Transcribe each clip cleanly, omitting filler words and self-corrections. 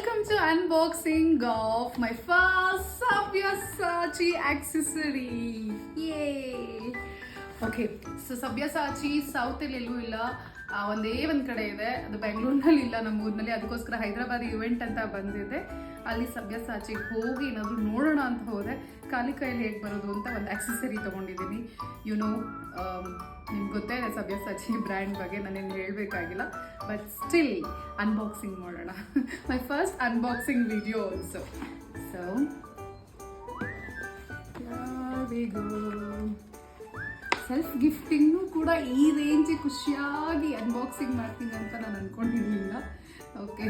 Welcome to unboxing of my first Sabyasachi accessory. Yay! Okay, so Sabyasachi South ಎಲ್ಲೂ ಇಲ್ಲ, ಒಂದೇ ಒಂದು ಕಡೆ ಇದೆ, ಅದು ಬೆಂಗಳೂರಿನಲ್ಲಿ ಇಲ್ಲ, ನಮ್ಮ ಊರಿನಲ್ಲಿ. ಅದಕ್ಕೋಸ್ಕರ ಹೈದರಾಬಾದ್ ಇವೆಂಟ್ ಅಂತ ಬಂದಿದೆ. ಅಲ್ಲಿ ಸಬ್ಯಾಸಾಚಿಗೆ ಹೋಗಿ ಏನಾದರೂ ನೋಡೋಣ ಅಂತ ಹೋದೆ. ಖಾಲಿ ಕೈಯಲ್ಲಿ ಹೇಗೆ ಬರೋದು ಅಂತ ಒಂದು ಆಕ್ಸೆಸರಿ ತೊಗೊಂಡಿದ್ದೀನಿ. ನಿಮ್ಗೆ ಗೊತ್ತೇ ಇದೆ ಸಬ್ಯಾಸಾಚಿ ಬ್ರ್ಯಾಂಡ್ ಬಗ್ಗೆ, ನಾನೇನು ಹೇಳಬೇಕಾಗಿಲ್ಲ. ಬಟ್ ಸ್ಟಿಲ್ ಅನ್ಬಾಕ್ಸಿಂಗ್ ಮಾಡೋಣ. My first unboxing video also. So we go. Self ಗಿಫ್ಟಿಂಗ್ನು ಕೂಡ ಈ ರೇಂಜಿಗೆ ಖುಷಿಯಾಗಿ ಅನ್ಬಾಕ್ಸಿಂಗ್ ಮಾಡ್ತೀನಿ ಅಂತ ನಾನು ಅಂದ್ಕೊಂಡಿರಲಿಲ್ಲ. Okay,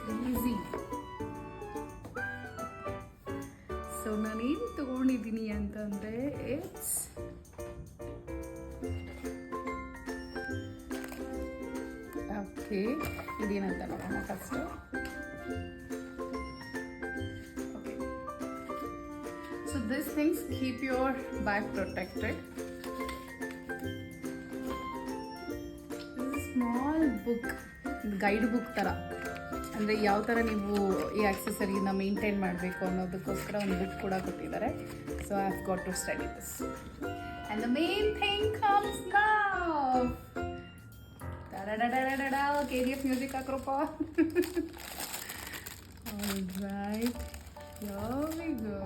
crazy. ಸೊ ನಾನೇನು ತಗೊಂಡಿದ್ದೀನಿ ಅಂತಂದರೆ ಇಟ್ಸ್ ಓಕೆ, ಇದೇನಂತ ನೋಡೋಣ first. So these things keep your bag protected. This is a small book, guide book ತರ. ಅಂದರೆ ಯಾವ ಥರ ನೀವು ಈ ಆಕ್ಸೆಸರಿನ ಮೇಂಟೈನ್ ಮಾಡಬೇಕು ಅನ್ನೋದಕ್ಕೋಸ್ಕರ ಒಂದು ಬುಕ್ ಕೂಡ ಕೊಟ್ಟಿದ್ದಾರೆ. So I have got to study this. And the main thing comes now. ಡಡಡಡಡಡ, KGF ಮ್ಯೂಸಿಕ್ ಹಾಕ್ರಪ್ಪ. Alright, here we go.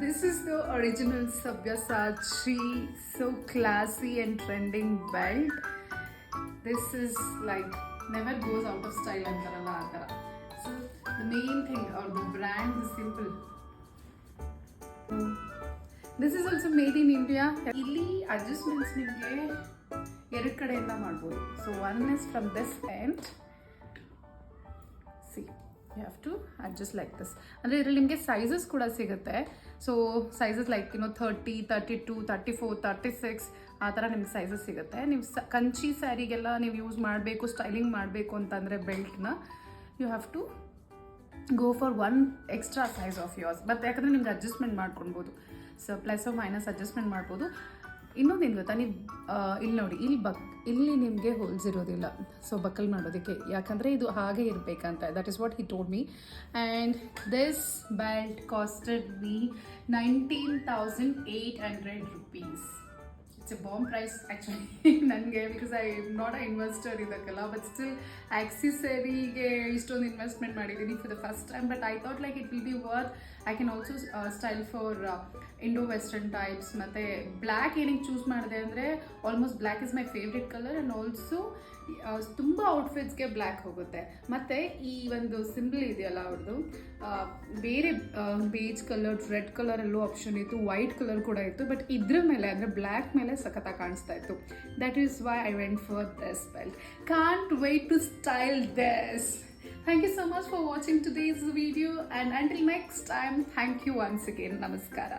This is the original Sabyasachi, so classy and trending belt. This is like never goes out of style antaralla aa tara. So the main thing or the brand is simple. This is also made in India. Illi adjustments nimge ಎರಡು ಕಡೆಯಿಂದ ಮಾಡ್ಬೋದು. So one is from this end. See, you have to adjust like this. ಅಂದರೆ ಇದರಲ್ಲಿ ನಿಮಗೆ sizes ಕೂಡ ಸಿಗುತ್ತೆ. So sizes like 30, 32, 34, 36 ಆ ಥರ ನಿಮ್ಗೆ ಸೈಜಸ್ ಸಿಗುತ್ತೆ. ನೀವು ಕಂಚಿ ಸ್ಯಾರಿಗೆಲ್ಲ ನೀವು ಯೂಸ್ ಮಾಡಬೇಕು, ಸ್ಟೈಲಿಂಗ್ ಮಾಡಬೇಕು ಅಂತಂದರೆ ಬೆಲ್ಟ್ನ you have to go for one extra size of yours. But ಯಾಕಂದರೆ ನಿಮ್ಗೆ ಅಡ್ಜಸ್ಟ್ಮೆಂಟ್ ಮಾಡ್ಕೊಳ್ಬೋದು. ಸೊ ಪ್ಲಸ್ ಮೈನಸ್ ಅಡ್ಜಸ್ಟ್ಮೆಂಟ್ ಮಾಡ್ಬೋದು. ಇನ್ನೊಂದೇನು ಗೊತ್ತಾ, ನೀವು ಇಲ್ಲಿ ನೋಡಿ, ಇಲ್ಲಿ ನಿಮಗೆ ಹೋಲ್ಸ್ ಇರೋದಿಲ್ಲ. ಸೊ ಬಕ್ಕಲ್ ಮಾಡೋದಕ್ಕೆ, ಯಾಕಂದರೆ ಇದು ಹಾಗೆ ಇರಬೇಕಂತ. That is what he told me. And this belt costed me 19,800 rupees. It's a bomb price actually ನನಗೆ, because I am not a investor ಇದಕ್ಕೆಲ್ಲ. ಬಟ್ ಸ್ಟಿಲ್ ಆಕ್ಸೆಸರಿಗೆ ಇಷ್ಟೊಂದು ಇನ್ವೆಸ್ಟ್ಮೆಂಟ್ ಮಾಡಿದ್ದೀನಿ for the first time. But I thought like it will be worth. I can also style for Indo western types. ಮತ್ತು black ಏನಕ್ಕೆ choose ಮಾಡಿದೆ ಅಂದರೆ almost black is my favourite colour. And also ತುಂಬ ಔಟ್ಫಿಟ್ಸ್ಗೆ black ಹೋಗುತ್ತೆ. ಮತ್ತು ಈ ಒಂದು symbol ಇದೆಯಲ್ಲ ಅವ್ರದ್ದು, ಬೇರೆ ಬೇಜ್ ಕಲರ್, ರೆಡ್ ಕಲರ್ ಎಲ್ಲೋ ಆಪ್ಷನ್ ಇತ್ತು, ವೈಟ್ ಕಲರ್ ಕೂಡ ಇತ್ತು. ಬಟ್ ಇದ್ರ ಮೇಲೆ ಅಂದರೆ ಬ್ಲ್ಯಾಕ್ ಮೇಲೆ ಸಖತ್ತಾಗಿ ಕಾಣಿಸ್ತಾ ಇತ್ತು. That is why I went for this belt. Can't wait to style this. Thank you so much for watching today's video, and until next time, thank you once again. Namaskara.